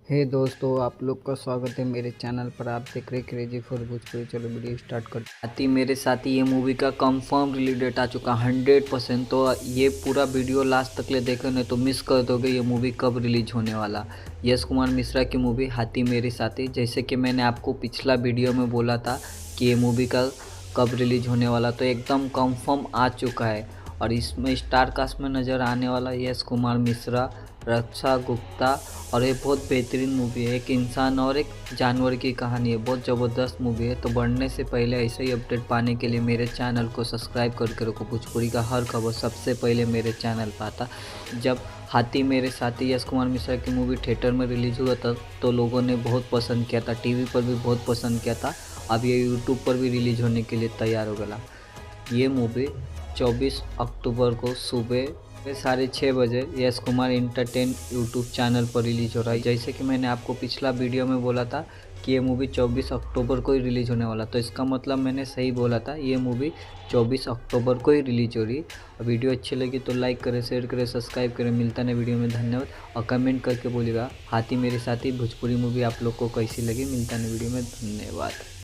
हे दोस्तों, आप लोग का स्वागत है मेरे चैनल पर। आप देख रहे क्रेजी फॉर भोजपुरी। चलो वीडियो स्टार्ट करते हैं। आती मेरे साथी ये मूवी का कंफर्म रिलीज डेट आ चुका 100%। तो ये पूरा वीडियो लास्ट तक ले देखो, नहीं तो मिस कर दोगे ये मूवी कब रिलीज होने वाला। यश कुमार मिश्रा की मूवी हाथी मेरे साथी, जैसे कि मैंने आपको पिछला वीडियो में बोला था कि ये मूवी का कब रिलीज होने वाला, तो एकदम कंफर्म आ चुका है। और इसमें स्टार कास्ट में नज़र आने वाला यश कुमार मिश्रा, रक्षा गुप्ता। और ये बहुत बेहतरीन मूवी है। एक इंसान और एक जानवर की कहानी है, बहुत ज़बरदस्त मूवी है। तो बढ़ने से पहले ऐसे ही अपडेट पाने के लिए मेरे चैनल को सब्सक्राइब करके रखो। भोजपुरी का हर खबर सबसे पहले मेरे चैनल पर आता। जब हाथी मेरे साथी यश कुमार मिश्रा की मूवी थिएटर में रिलीज हुआ था तो लोगों ने बहुत पसंद किया था, टीवी पर भी बहुत पसंद किया था। अब ये यूट्यूब पर भी रिलीज होने के लिए तैयार हो गया। ये मूवी 24 अक्टूबर को सुबह 6:30 बजे Yash Kumar entertain YouTube channel पर रिलीज हो रहा है। जैसे कि मैंने आपको पिछला वीडियो में बोला था कि ये मूवी 24 अक्टूबर को ही रिलीज होने वाला, तो इसका मतलब मैंने सही बोला था। ये मूवी 24 अक्टूबर को ही रिलीज हो रही। वीडियो अच्छी लगी तो लाइक करें, शेयर करें, सब्सक्राइब करें। मिलता है वीडियो में, धन्यवाद। और कमेंट करके बोलिएगा हाथी मेरे साथी भोजपुरी मूवी आप लोग को कैसी लगी। मिलता है वीडियो में, धन्यवाद।